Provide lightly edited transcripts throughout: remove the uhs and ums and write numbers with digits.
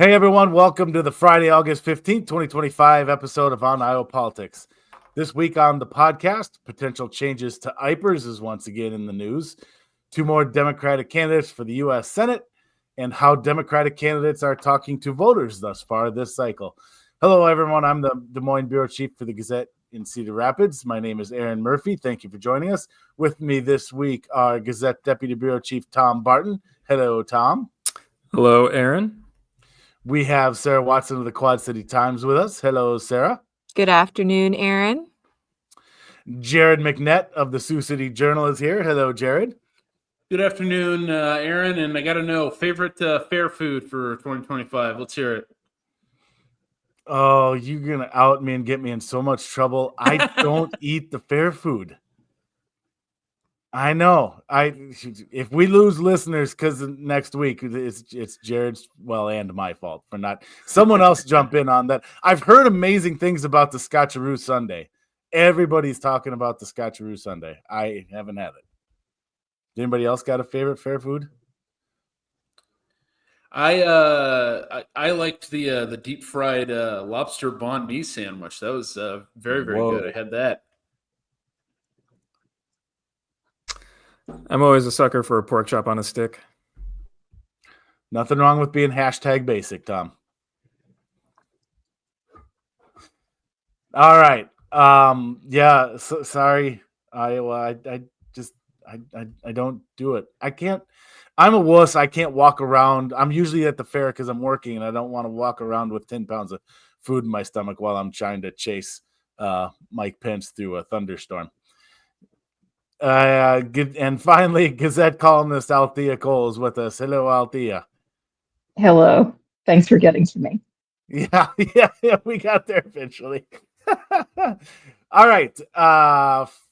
Hey everyone, welcome to the Friday, August 15th, 2025 episode of On Iowa Politics. This week on the podcast, potential changes to IPERS is once again in the news. Two more Democratic candidates for the U.S. Senate and how Democratic candidates are talking to voters thus far this cycle. Hello everyone, I'm the Des Moines Bureau Chief for the Gazette in Cedar Rapids. My name is Erin Murphy. Thank you for joining us. With me this week are Gazette Deputy Bureau Chief Tom Barton. Hello, Tom. Hello, Erin. We have Sarah Watson of the Quad City Times with us. Hello, Sarah. Good afternoon, Erin. Jared McNett of the Sioux City Journal is here. Hello, Jared. Good afternoon, Erin. And I got to know, favorite fair food for 2025? Let's hear it. Oh, you're going to out me and get me in so much trouble. I don't eat the fair food. I know. If we lose listeners because next week it's Jared's and my fault for not. Someone else jump in on that. I've heard amazing things about the Scotcheroo Sundae. Everybody's talking about the Scotcheroo Sundae. I haven't had it. Anybody else got a favorite fair food? I liked the deep fried lobster banh mi sandwich. That was very good. I had that. I'm always a sucker for a pork chop on a stick. Nothing wrong with being #basic, Tom. All right. Sorry. I don't do it. I can't. I'm a wuss. I can't walk around. I'm usually at the fair because I'm working, and I don't want to walk around with 10 pounds of food in my stomach while I'm trying to chase Mike Pence through a thunderstorm. And finally, Gazette columnist Althea Cole is with us. Hello, Althea. Hello. Thanks for getting to me. Yeah, we got there eventually. All right.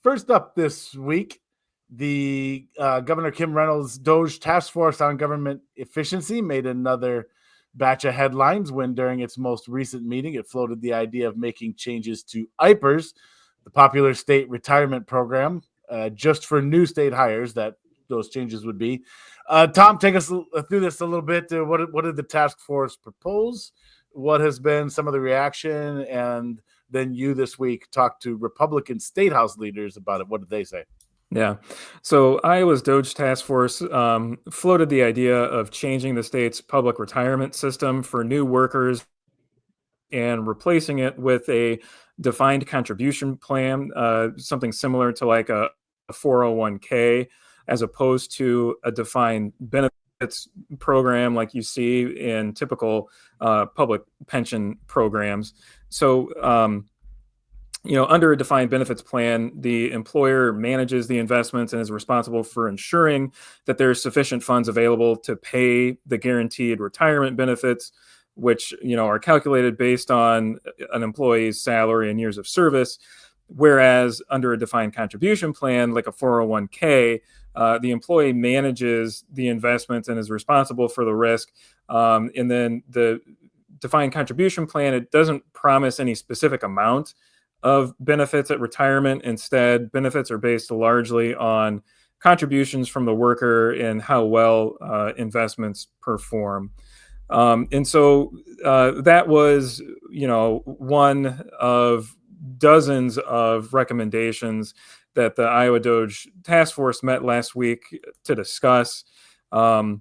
First up this week, the Governor Kim Reynolds Doge Task Force on Government Efficiency made another batch of headlines when during its most recent meeting, it floated the idea of making changes to IPERS, the popular state retirement program, just for new state hires, that those changes would be. Tom, take us through this a little bit. What did the task force propose? What has been some of the reaction? And then you this week talked to Republican state house leaders about it. What did they say? Yeah. So Iowa's Doge Task Force floated the idea of changing the state's public retirement system for new workers and replacing it with a defined contribution plan, something similar to like a 401k, as opposed to a defined benefits program like you see in typical public pension programs. So, under a defined benefits plan, the employer manages the investments and is responsible for ensuring that there's sufficient funds available to pay the guaranteed retirement benefits, which are calculated based on an employee's salary and years of service. Whereas under a defined contribution plan, like a 401k, the employee manages the investments and is responsible for the risk. And then the defined contribution plan, it doesn't promise any specific amount of benefits at retirement. Instead, benefits are based largely on contributions from the worker and how well investments perform. And so that was, one of dozens of recommendations that the Iowa Doge Task Force met last week to discuss and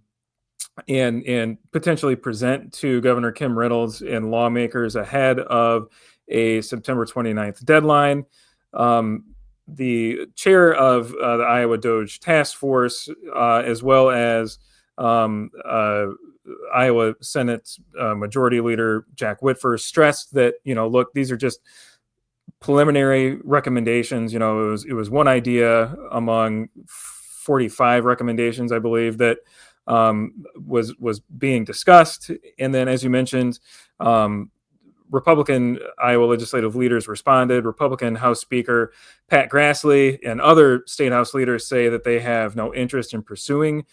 potentially present to Governor Kim Reynolds and lawmakers ahead of a September 29th deadline. The chair of the Iowa Doge Task Force, as well as Iowa Senate Majority Leader Jack Whitfer, stressed that, look, these are just preliminary recommendations. It was one idea among 45 recommendations, I believe, that was being discussed. And then, as you mentioned, Republican Iowa legislative leaders responded. Republican House Speaker Pat Grassley and other state House leaders say that they have no interest in pursuing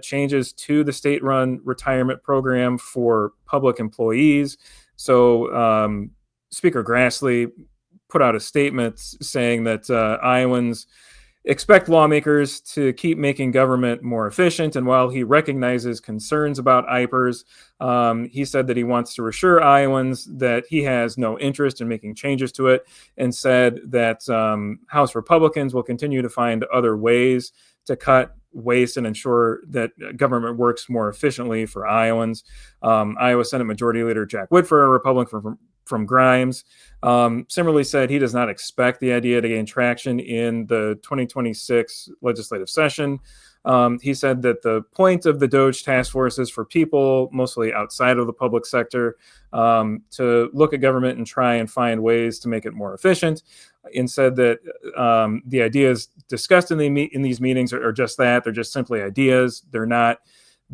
changes to the state-run retirement program for public employees. So Speaker Grassley put out a statement saying that Iowans expect lawmakers to keep making government more efficient. And while he recognizes concerns about IPERS, he said that he wants to reassure Iowans that he has no interest in making changes to it, and said that House Republicans will continue to find other ways to cut waste and ensure that government works more efficiently for Iowans. Iowa Senate Majority Leader Jack Whitford, a Republican from Grimes, similarly said he does not expect the idea to gain traction in the 2026 legislative session. He said that the point of the DOGE task force is for people mostly outside of the public sector to look at government and try and find ways to make it more efficient, and said that the ideas discussed in these meetings are just that. They're just simply ideas. They're not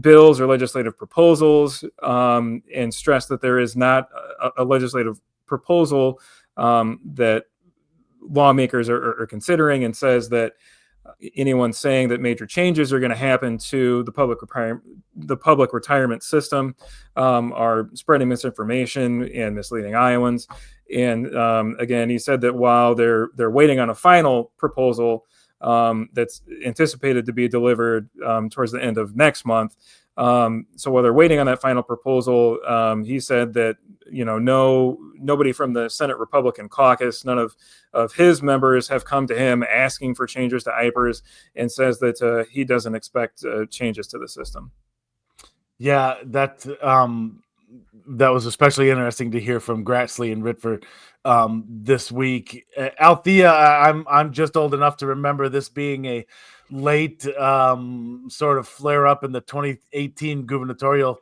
bills or legislative proposals, and stressed that there is not a legislative proposal that lawmakers are considering, and says that anyone saying that major changes are going to happen to the public retirement system are spreading misinformation and misleading Iowans. And again, he said that while they're waiting on a final proposal that's anticipated to be delivered towards the end of next month. So while they're waiting on that final proposal, he said that, nobody from the Senate Republican caucus, none of his members have come to him asking for changes to IPERS, and says that he doesn't expect changes to the system. Yeah, that was especially interesting to hear from Grassley and Ritford this week. Althea, I'm just old enough to remember this being a late sort of flare up in the 2018 gubernatorial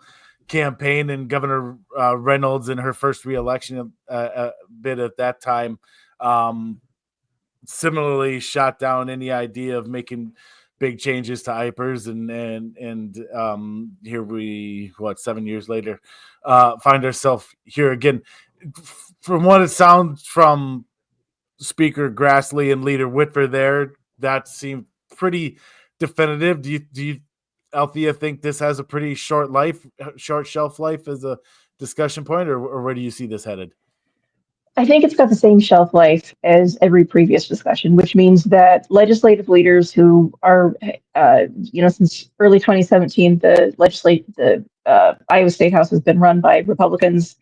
campaign, and Governor Reynolds in her first reelection a bit at that time similarly shot down any idea of making big changes to IPERS, and here we 7 years later find ourselves here again. From what it sounds from Speaker Grassley and Leader Whitford there, that seemed pretty definitive. Do you Althea think this has a pretty short shelf life as a discussion point, or where do you see this headed? I think it's got the same shelf life as every previous discussion, which means that legislative leaders who are, since early 2017, the Iowa State House has been run by Republicans.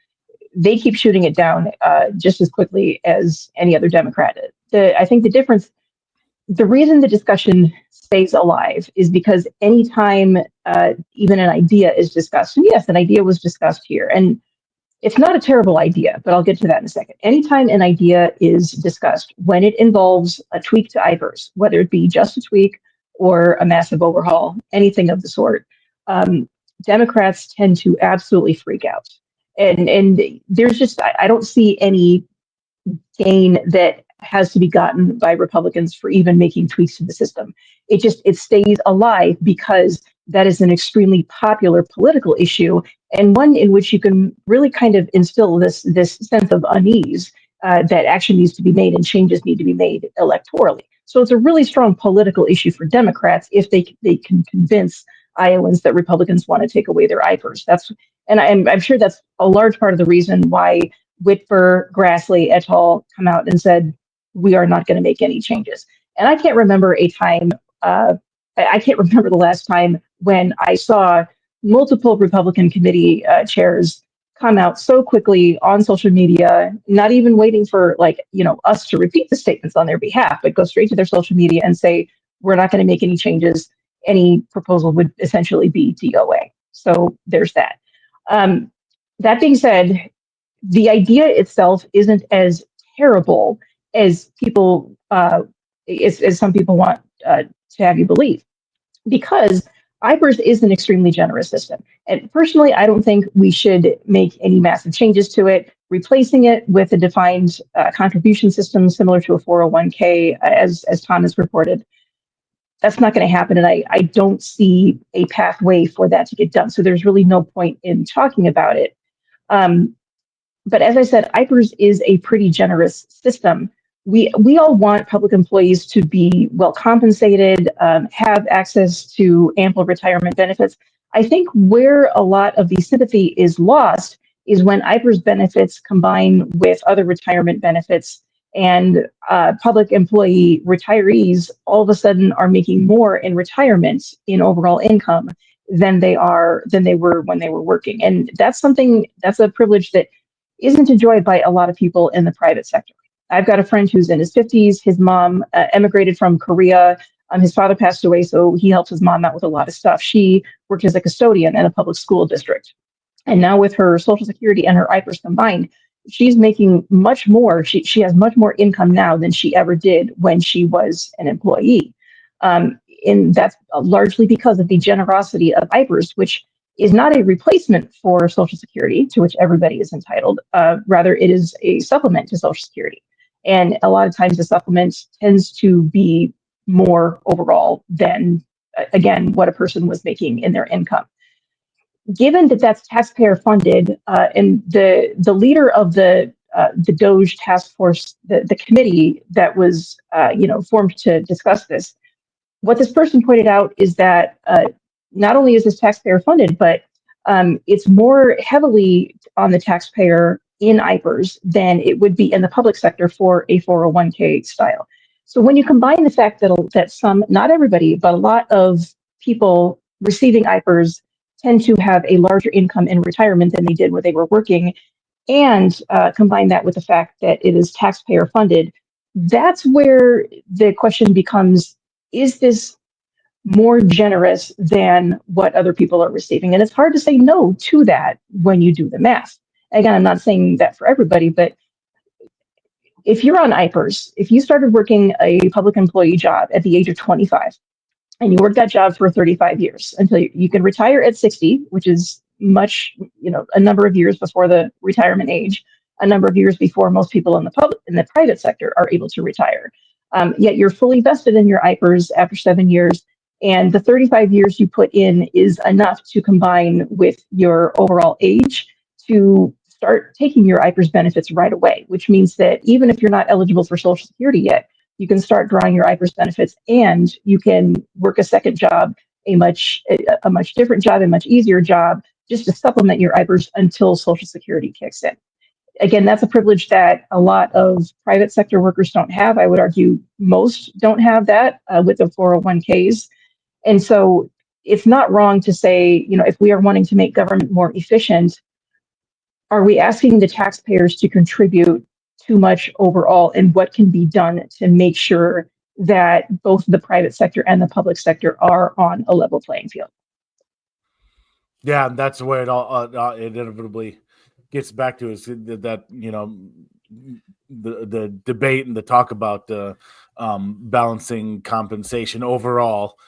They keep shooting it down just as quickly as any other Democrat. I think the reason the discussion stays alive is because anytime even an idea is discussed, and yes, an idea was discussed here, and it's not a terrible idea, but I'll get to that in a second. Anytime an idea is discussed, when it involves a tweak to IPERS, whether it be just a tweak or a massive overhaul, anything of the sort, Democrats tend to absolutely freak out. And there's just, I don't see any gain that has to be gotten by Republicans for even making tweaks to the system. It stays alive because that is an extremely popular political issue, and one in which you can really kind of instill this sense of unease that action needs to be made and changes need to be made electorally. So it's a really strong political issue for Democrats if they can convince Iowans that Republicans want to take away their IPERS. I'm sure that's a large part of the reason why Whitford, Grassley, et al. Come out and said, we are not going to make any changes. And I can't remember I can't remember the last time when I saw multiple Republican committee chairs come out so quickly on social media, not even waiting for us to repeat the statements on their behalf, but go straight to their social media and say, we're not going to make any changes. Any proposal would essentially be DOA. So there's that. That being said, the idea itself isn't as terrible as people, as some people want to have you believe, because IPERS is an extremely generous system. And personally, I don't think we should make any massive changes to it. Replacing it with a defined contribution system similar to a 401k, as Tom has reported, that's not going to happen. And I don't see a pathway for that to get done. So there's really no point in talking about it. But as I said, IPERS is a pretty generous system. We all want public employees to be well compensated, have access to ample retirement benefits. I think where a lot of the sympathy is lost is when IPERS benefits combine with other retirement benefits And public employee retirees all of a sudden are making more in retirement in overall income than they were when they were working. And that's a privilege that isn't enjoyed by a lot of people in the private sector. I've got a friend who's in his 50s. His mom emigrated from Korea. His father passed away, so he helps his mom out with a lot of stuff. She worked as a custodian in a public school district. And now with her Social Security and her IPERS combined, she's making much more. She has much more income now than she ever did when she was an employee. And that's largely because of the generosity of IPERS, which is not a replacement for Social Security, to which everybody is entitled. Rather, it is a supplement to Social Security. And a lot of times the supplement tends to be more overall than, again, what a person was making in their income. Given that that's taxpayer funded, and the leader of the Doge task force, the committee that was formed to discuss this, what this person pointed out is that not only is this taxpayer funded, but it's more heavily on the taxpayer in IPERS than it would be in the public sector for a 401k style. So when you combine the fact that some, not everybody, but a lot of people receiving IPERS tend to have a larger income in retirement than they did when they were working, and combine that with the fact that it is taxpayer funded, that's where the question becomes, is this more generous than what other people are receiving? And it's hard to say no to that when you do the math. Again, I'm not saying that for everybody, but if you're on IPERS, if you started working a public employee job at the age of 25, and you work that job for 35 years until you can retire at 60, which is much, a number of years before the retirement age, a number of years before most people in the private sector are able to retire. Yet you're fully vested in your IPERS after 7 years, and the 35 years you put in is enough to combine with your overall age to start taking your IPERS benefits right away, which means that even if you're not eligible for Social Security yet, you can start drawing your IPERS benefits, and you can work a second job, a much different job, a much easier job, just to supplement your IPERS until Social Security kicks in. Again, that's a privilege that a lot of private sector workers don't have. I would argue most don't have that with the 401ks. And so it's not wrong to say, if we are wanting to make government more efficient, are we asking the taxpayers to contribute too much overall, and what can be done to make sure that both the private sector and the public sector are on a level playing field? Yeah, that's where it all it inevitably gets back to, is that the debate and the talk about balancing compensation overall,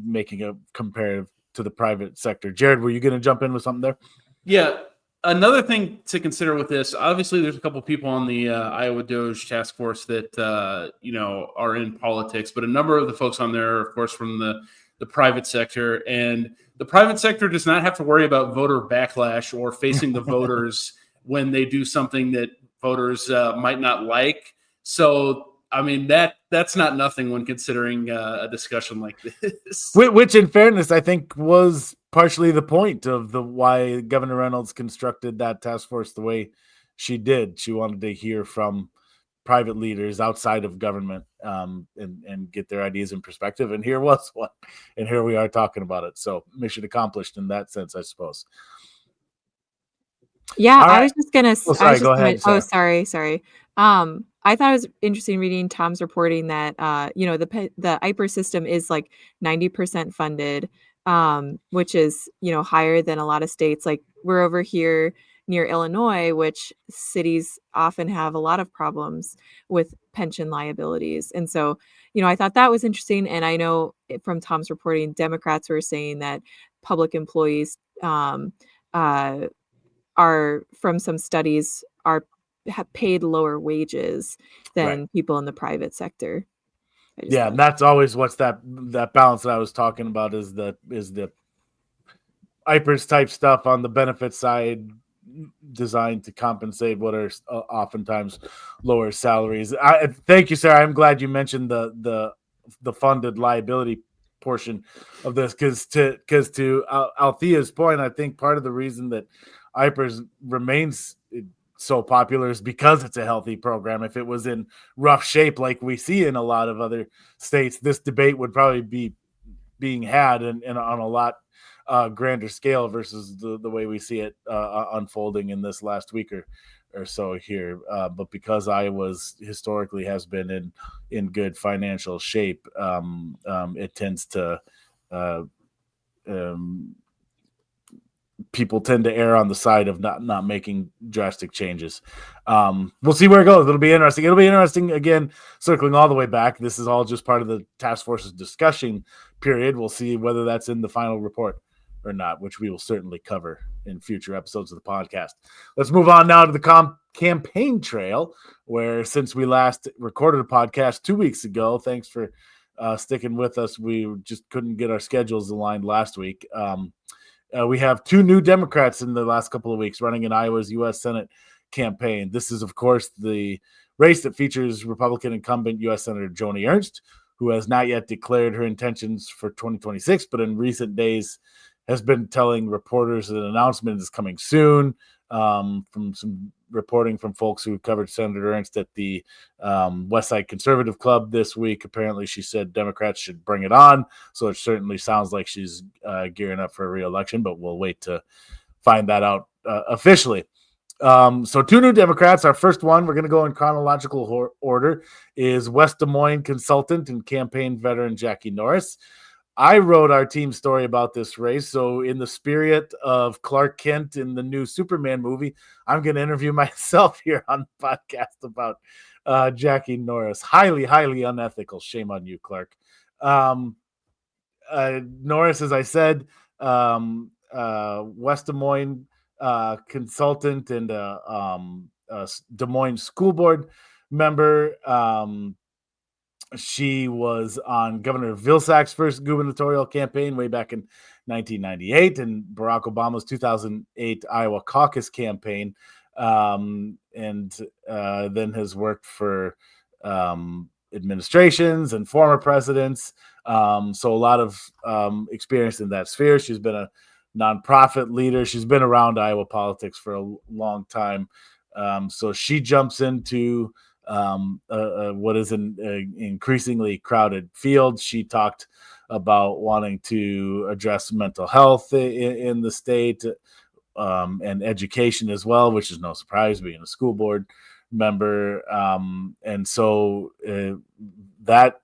making a comparative to the private sector. Jared, were you going to jump in with something there? Yeah. Another thing to consider with this, obviously, there's a couple people on the Iowa Doge task force that are in politics, but a number of the folks on there are, of course, from the private sector, and the private sector does not have to worry about voter backlash or facing the voters when they do something that voters might not like. So, I mean, that's not nothing when considering a discussion like this. Which, in fairness, I think was partially the point of why Governor Reynolds constructed that task force the way she did. She wanted to hear from private leaders outside of government, and get their ideas and perspective. And here was one, and here we are talking about it. So mission accomplished in that sense, I suppose. Yeah, All right. I was just gonna. Oh, sorry, go ahead, Oh, Sarah. sorry. I thought it was interesting reading Tom's reporting that the IPER system is like 90% funded, which is higher than a lot of states. Like we're over here near Illinois, which cities often have a lot of problems with pension liabilities, and so I thought that was interesting. And I know from Tom's reporting, Democrats were saying that public employees are, from some studies, have paid lower wages than people in the private sector. Yeah, and that's always what's that balance that I was talking about, is the IPERS type stuff on the benefit side, designed to compensate what are oftentimes lower salaries. Thank you, Sarah. I'm glad you mentioned the funded liability portion of this, because to Althea's point, I think part of the reason that IPERS remains so popular is because it's a healthy program. If it was in rough shape like we see in a lot of other states, this debate would probably be being had and on a lot grander scale versus the way we see it unfolding in this last week or so here. But because Iowa's historically has been in good financial shape, it tends to people tend to err on the side of not making drastic changes. We'll see where it goes. It'll be interesting again, circling all the way back. This is all just part of the task force's discussion period. We'll see whether that's in the final report or not, which we will certainly cover in future episodes of the podcast. Let's move on now to the campaign trail, where since we last recorded a podcast 2 weeks ago, thanks for sticking with us. We just couldn't get our schedules aligned last week. We have 2 new Democrats in the last couple of weeks running in Iowa's U.S. Senate campaign. This is, of course, the race that features Republican incumbent U.S. Senator Joni Ernst, who has not yet declared her intentions for 2026, but in recent days has been telling reporters that an announcement is coming soon. From some reporting from folks who covered Senator Ernst at the Westside Conservative Club this week. Apparently, she said Democrats should bring it on. So it certainly sounds like she's gearing up for a re-election, but we'll wait to find that out officially. So 2 new Democrats. Our first one, we're going to go in chronological order, is West Des Moines consultant and campaign veteran Jackie Norris. I wrote our team story about this race. So in the spirit of Clark Kent in the new Superman movie, I'm going to interview myself here on the podcast about Jackie Norris. Highly, highly unethical. Shame on you, Clark. Norris, as I said, West Des Moines consultant and Des Moines school board member. She was on Governor Vilsack's first gubernatorial campaign way back in 1998 and Barack Obama's 2008 Iowa caucus campaign, and then has worked for administrations and former presidents. So a lot of experience in that sphere. She's been a nonprofit leader. She's been around Iowa politics for a long time. So she jumps into what is an increasingly crowded field. She talked about wanting to address mental health in the state and education as well, which is no surprise being a school board member. And so that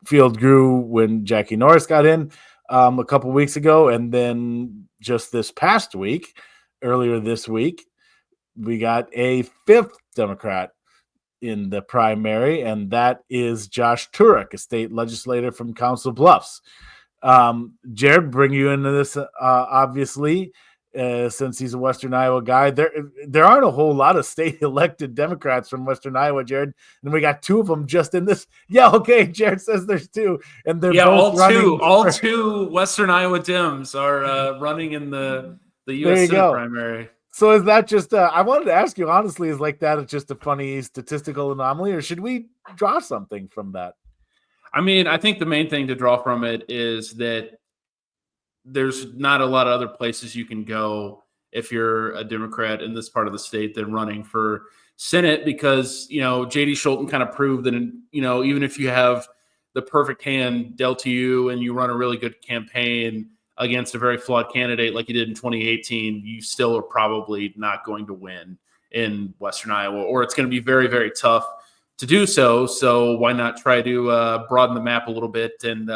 field grew when Jackie Norris got in a couple weeks ago. And then just this past week, earlier this week, we got a 5th Democrat in the primary, and that is Josh Turek, a state legislator from Council Bluffs. Jared, bring you into this, obviously, since he's a Western Iowa guy. There aren't a whole lot of state elected Democrats from Western Iowa, Jared, and we got 2 of them just in this. Yeah, okay, Jared says there's 2, and they're both all two Western Iowa Dems are running in the U.S. Senate primary. So is that just I wanted to ask you, honestly, is like that just a funny statistical anomaly, or should we draw something from that? I mean, I think the main thing to draw from it is that there's not a lot of other places you can go if you're a Democrat in this part of the state than running for Senate, because, J.D. Scholten kind of proved that, even if you have the perfect hand dealt to you and you run a really good campaign against a very flawed candidate like you did in 2018, you still are probably not going to win in Western Iowa, or it's going to be very, very tough to do so. So why not try to broaden the map a little bit and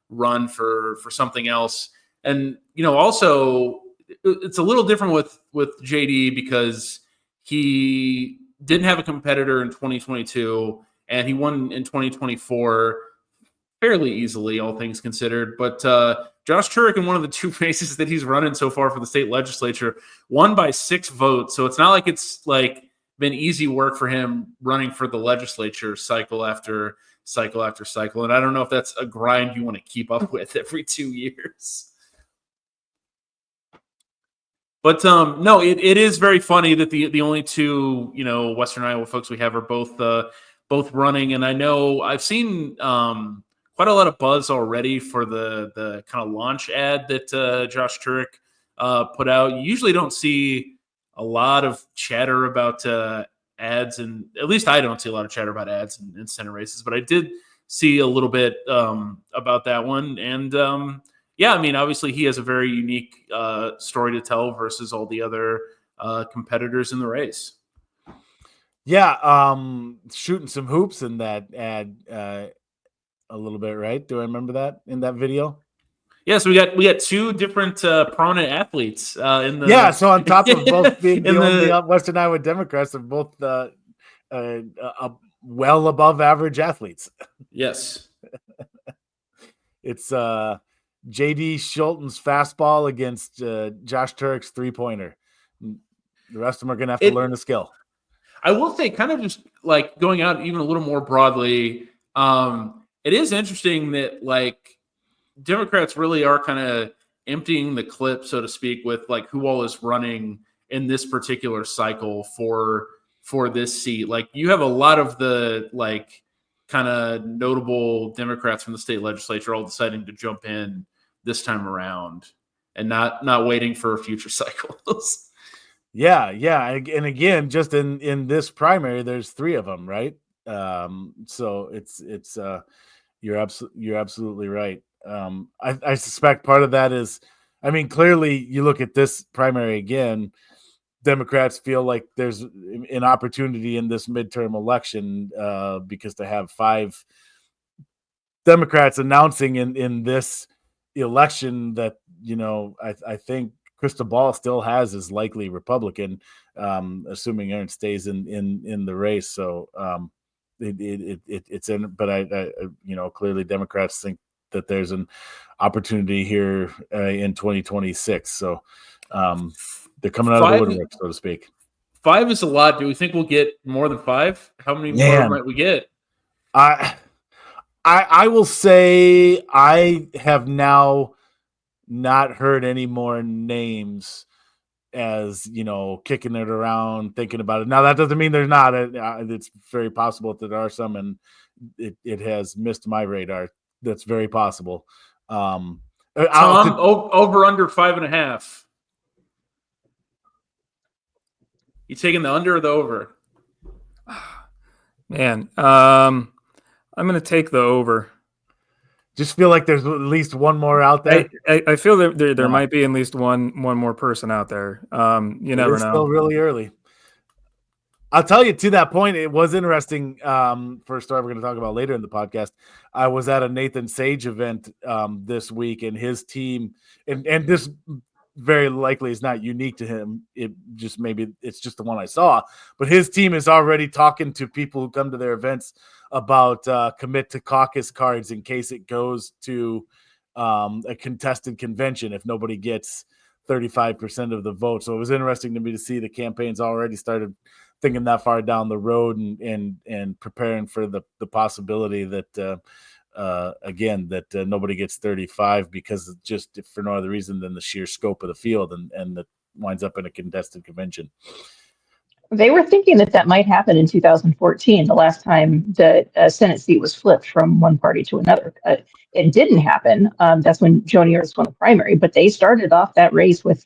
run for something else? And, also it's a little different with JD because he didn't have a competitor in 2022 and he won in 2024 fairly easily, all things considered. But Josh Turek, in one of the 2 races that he's running so far for the state legislature, won by 6 votes. So it's not like it's been easy work for him running for the legislature cycle after cycle after cycle. And I don't know if that's a grind you want to keep up with every 2 years. But no, it is very funny that the only 2 Western Iowa folks we have are both running. And I know I've seen quite a lot of buzz already for the kind of launch ad that Josh Turek put out. You usually don't see a lot of chatter about ads, and at least I don't see a lot of chatter about ads in Senate races, but I did see a little bit about that one. And yeah, I mean, obviously he has a very unique story to tell versus all the other competitors in the race. Yeah, shooting some hoops in that ad a little bit, right? Do I remember that in that video? Yeah, so we got two different prominent athletes in the. Yeah, so on top of both being the in only the- Western Iowa Democrats, they're both well above average athletes. Yes. It's JD Schulten's fastball against Josh Turk's 3-pointer. The rest of them are going to have to learn the skill. I will say, kind of just like going out even a little more broadly, it is interesting that like Democrats really are kind of emptying the clip, so to speak, with like who all is running in this particular cycle for this seat. Like you have a lot of the like kind of notable Democrats from the state legislature all deciding to jump in this time around and not waiting for future cycles. Yeah. And again, just in this primary, there's 3 of them, right? So it's you're absolutely right. I suspect part of that is, I mean, clearly you look at this primary again, Democrats feel like there's an opportunity in this midterm election because to have 5 Democrats announcing in this election that, you know, I think Crystal Ball still has is likely Republican, assuming Erin stays in the race. So it's in, but I you know, clearly Democrats think that there's an opportunity here in 2026. So they're coming out of the woodwork, so to speak. 5 is a lot. Do we think we'll get more than 5? How many more might we get? I will say I have now not heard any more names as, you know, kicking it around, thinking about it. Now, that doesn't mean there's not. It's very possible that there are some, and it has missed my radar. That's very possible. Tom, over under 5.5. You taking the under or the over? Man, I'm going to take the over. Just feel like there's at least one more out there. I feel that there might be at least one more person out there. You never know. It's still really early. I'll tell you, to that point, it was interesting. For a story we're going to talk about later in the podcast, I was at a Nathan Sage event this week, and his team, and this very likely is not unique to him. It just maybe it's just the one I saw, but his team is already talking to people who come to their events about commit to caucus cards in case it goes to a contested convention if nobody gets 35% of the vote. So it was interesting to me to see the campaigns already started thinking that far down the road and preparing for the possibility that again that nobody gets 35 because just for no other reason than the sheer scope of the field and that winds up in a contested convention. They were thinking that might happen in 2014, the last time the Senate seat was flipped from one party to another. It didn't happen. That's when Joni Ernst won the primary, but they started off that race with,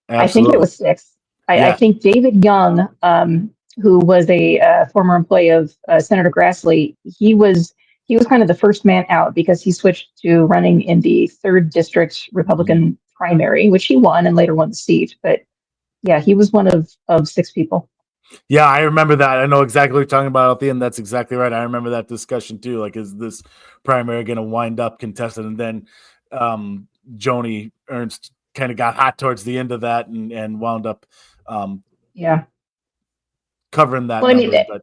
Absolutely. I think it was 6. I think David Young, who was a former employee of Senator Grassley, he was kind of the first man out because he switched to running in the 3rd District Republican primary, which he won and later won the seat. But yeah, he was one of 6 people. Yeah, I remember that. I know exactly what you're talking about, Althea, and that's exactly right. I remember that discussion too. Like, is this primary going to wind up contested? And then Joni Ernst kind of got hot towards the end of that and wound up covering that number.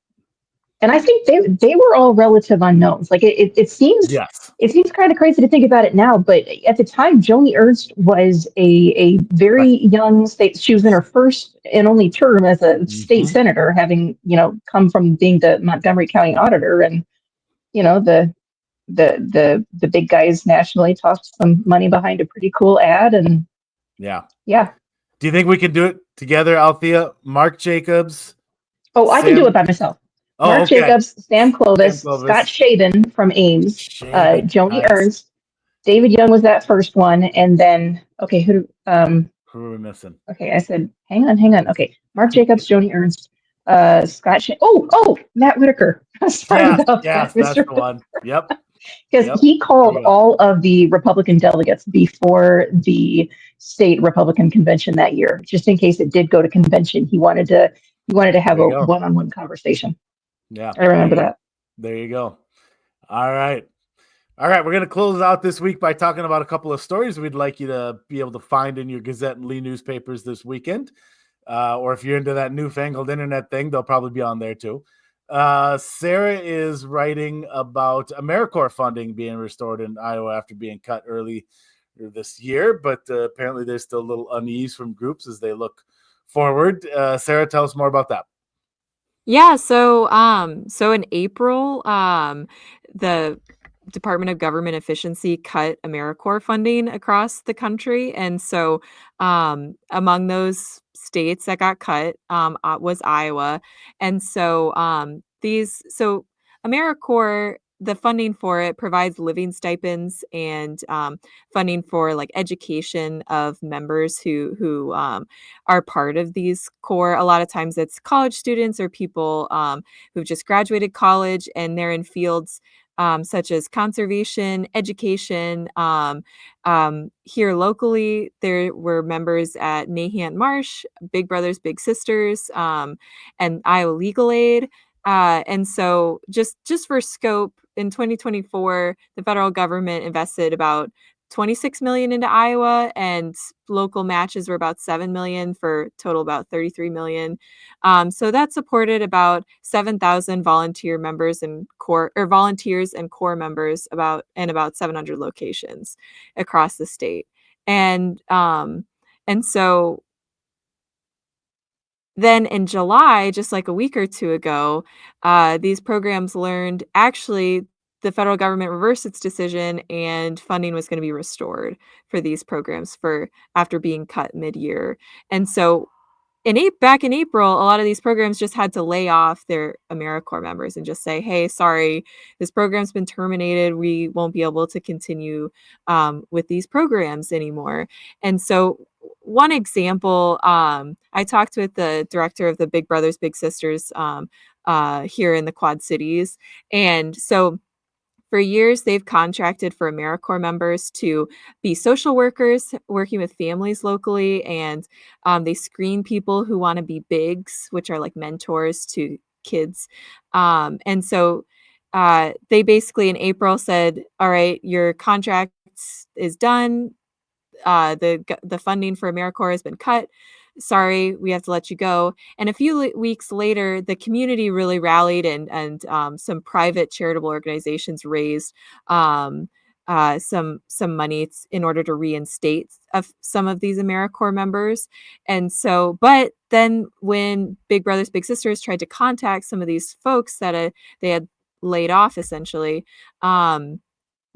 And I think they were all relative unknowns. Like it seems it seems kind of crazy to think about it now, but at the time, Joni Ernst was a very young state. She was in her first and only term as a state senator, having come from being the Montgomery County auditor, and the big guys nationally tossed some money behind a pretty cool ad, and yeah. Do you think we can do it together, Althea? Mark Jacobs. Oh, I can do it by myself. Mark Jacobs, Sam Clovis, Scott Shaven from Ames, Joni Ernst, David Young was that first one, and then Who are we missing? Okay, I said, hang on. Okay, Mark Jacobs, Joni Ernst, Scott Matt Whitaker. Sorry about Yes, that, that's Mr. the one. Yep. Because he There called we go. all of the Republican delegates before the state Republican convention that year, just in case it did go to convention. He wanted to have There a you go. one-on-one conversation. Yeah. I remember that. There you go. All right. We're going to close out this week by talking about a couple of stories we'd like you to be able to find in your Gazette and Lee newspapers this weekend. Or if you're into that newfangled internet thing, they'll probably be on there too. Sarah is writing about AmeriCorps funding being restored in Iowa after being cut early this year, but apparently there's still a little unease from groups as they look forward. Sarah, tell us more about that. Yeah, so in April, the Department of Government Efficiency cut AmeriCorps funding across the country, and so among those states that got cut was Iowa, and so AmeriCorps, the funding for it provides living stipends and funding for like education of members who are part of these corps. A lot of times it's college students or people who've just graduated college and they're in fields such as conservation, education. Here locally, there were members at Nahant Marsh, Big Brothers Big Sisters, and Iowa Legal Aid. And so just for scope, in 2024, the federal government invested about 26 million into Iowa, and local matches were about 7 million for total about 33 million. So that supported about 7,000 volunteer members and volunteers and corps members about 700 locations across the state. And so then in July, just like a week or two ago, these programs learned actually the federal government reversed its decision and funding was going to be restored for these programs after being cut mid-year. And so back in April, a lot of these programs just had to lay off their AmeriCorps members and just say, hey, sorry, this program's been terminated. We won't be able to continue with these programs anymore. And so one example, I talked with the director of the Big Brothers Big Sisters here in the Quad Cities. And so for years, they've contracted for AmeriCorps members to be social workers working with families locally, and they screen people who want to be bigs, which are like mentors to kids. And so they basically in April said, all right, your contract is done. The funding for AmeriCorps has been cut. Sorry, we have to let you go. And a few weeks later, the community really rallied, and some private charitable organizations raised some money in order to reinstate some of these AmeriCorps members. And so, but then when Big Brothers Big Sisters tried to contact some of these folks that they had laid off, essentially,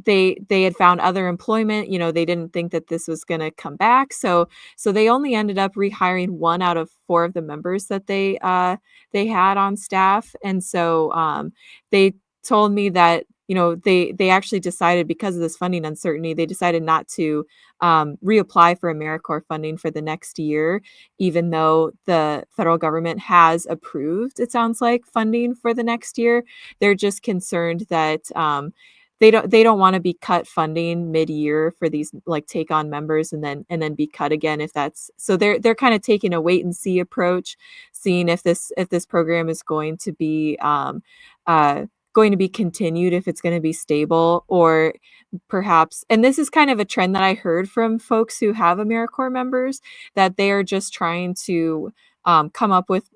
they had found other employment. They didn't think that this was going to come back, so they only ended up rehiring 1 out of 4 of the members that they had on staff. And so they told me that they actually decided, because of this funding uncertainty, they decided not to reapply for AmeriCorps funding for the next year, even though the federal government has approved, it sounds like, funding for the next year. They're just concerned that they don't want to be cut funding mid-year for these like take on members and then be cut again if that's so. They're kind of taking a wait and see approach, seeing if this program is going to be continued, if it's going to be stable, or perhaps, and this is kind of a trend that I heard from folks who have AmeriCorps members, that they are just trying to come up with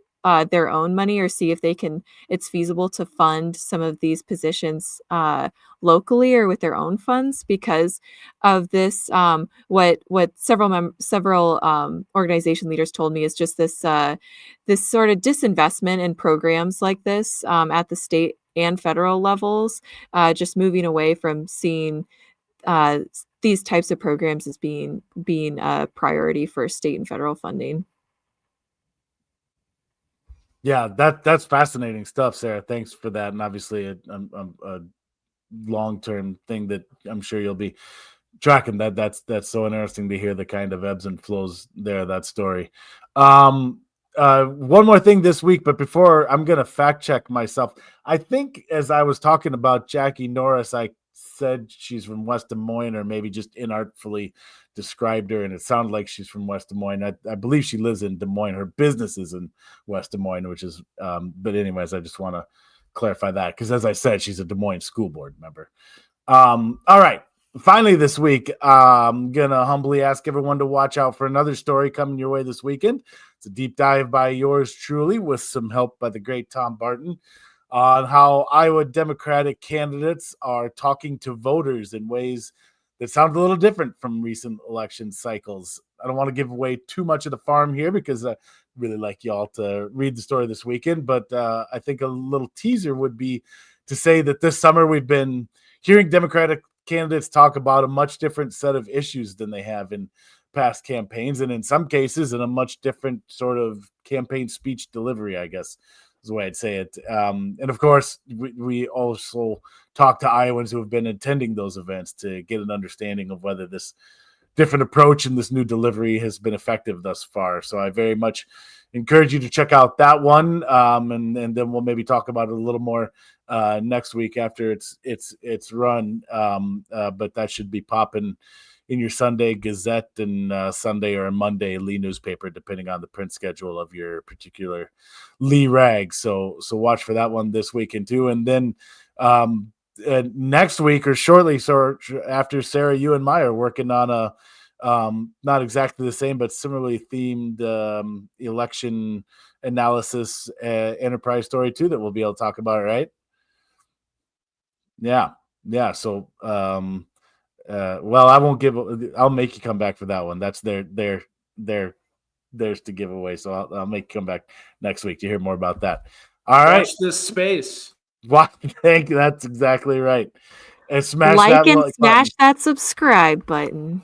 their own money, or see if it's feasible to fund some of these positions locally or with their own funds because of this. What several organization leaders told me is just this sort of disinvestment in programs like this at the state and federal levels, just moving away from seeing these types of programs as being a priority for state and federal funding. Yeah, that's fascinating stuff, Sarah. Thanks for that. And obviously a long-term thing that I'm sure you'll be tracking that. That's so interesting to hear the kind of ebbs and flows there. That story. One more thing this week, but before I'm gonna fact check myself. I think as I was talking about Jackie Norris, I said she's from West Des Moines, or maybe just inartfully described her, and it sounded like she's from West Des Moines. I believe she lives in Des Moines. Her business is in West Des Moines, which is. But anyways, I just want to clarify that because, as I said, she's a Des Moines school board member. All right. Finally, this week, I'm going to humbly ask everyone to watch out for another story coming your way this weekend. It's a deep dive by yours truly with some help by the great Tom Barton on how Iowa Democratic candidates are talking to voters in ways that sound a little different from recent election cycles. I don't want to give away too much of the farm here because I really like y'all to read the story this weekend, but I think a little teaser would be to say that this summer we've been hearing Democratic candidates talk about a much different set of issues than they have in past campaigns, and in some cases in a much different sort of campaign speech delivery, I guess is the way I'd say it. And of course, we also talk to Iowans who have been attending those events to get an understanding of whether this different approach and this new delivery has been effective thus far. So I very much encourage you to check out that one, and then we'll maybe talk about it a little more next week after it's run. But that should be popping in your Sunday Gazette and Sunday or Monday Lee newspaper, depending on the print schedule of your particular Lee rag. So watch for that one this weekend too, and then next week or shortly, so after Sarah, you and Maya are working on a not exactly the same but similarly themed election analysis enterprise story too that we'll be able to talk about, right? Yeah. So well, I'll make you come back for that one. That's theirs to give away, so I'll make you come back next week to hear more about that. All right. Watch this space. Thank you. That's exactly right. And smash Like that and like smash button. that subscribe button.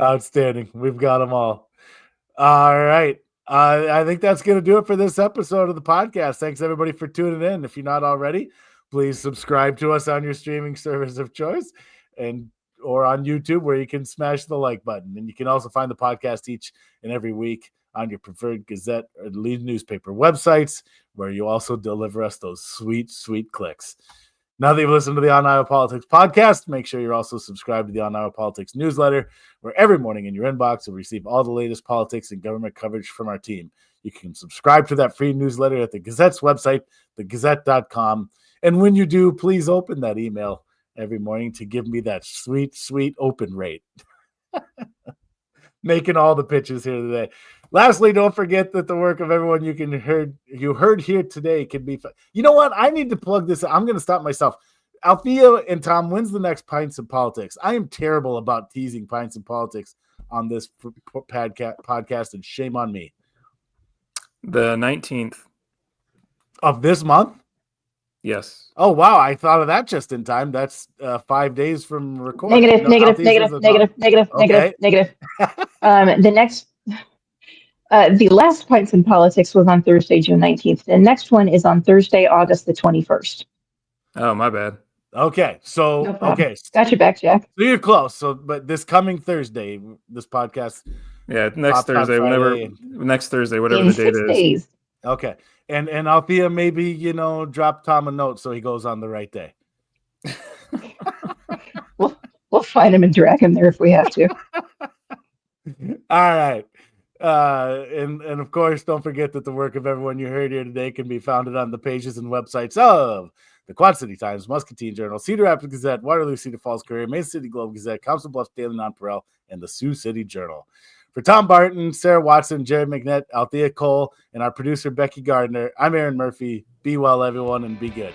Outstanding. We've got them all. All right. I think that's going to do it for this episode of the podcast. Thanks everybody for tuning in. If you're not already, please subscribe to us on your streaming service of choice or on YouTube, where you can smash the like button. And you can also find the podcast each and every week on your preferred Gazette or Lead newspaper websites, where you also deliver us those sweet, sweet clicks. Now that you've listened to the On Iowa Politics podcast, make sure you're also subscribed to the On Iowa Politics newsletter, where every morning in your inbox you'll receive all the latest politics and government coverage from our team. You can subscribe to that free newsletter at the Gazette's website, thegazette.com. And when you do, please open that email every morning to give me that sweet, sweet open rate. Making all the pitches here today. Lastly, don't forget that the work of everyone you heard here today can be. You know what? I need to plug this. I'm going to stop myself. Althea and Tom, when's the next Pints and Politics? I am terrible about teasing Pints and Politics on this podcast, and shame on me. The 19th of this month. Yes. Oh wow! I thought of that just in time. That's 5 days from recording. Negative. The next, the last Pints and Politics was on Thursday, June 19th. The next one is on Thursday, August the 21st. Oh, my bad. Okay, so no problem. Got your back, Jack. So you're close. So, but this coming Thursday, this podcast. Yeah, next Thursday, whatever the date is. Days. Okay. And Althea, maybe, drop Tom a note so he goes on the right day. We'll find him and drag him there if we have to. All right. And of course, don't forget that the work of everyone you heard here today can be found on the pages and websites of the Quad City Times, Muscatine Journal, Cedar Rapids Gazette, Waterloo Cedar Falls Courier, Main City Globe Gazette, Council Bluffs Daily Nonpareil, and the Sioux City Journal. For Tom Barton, Sarah Watson, Jared McNett, Althea Cole, and our producer, Becky Gardner, I'm Erin Murphy. Be well, everyone, and be good.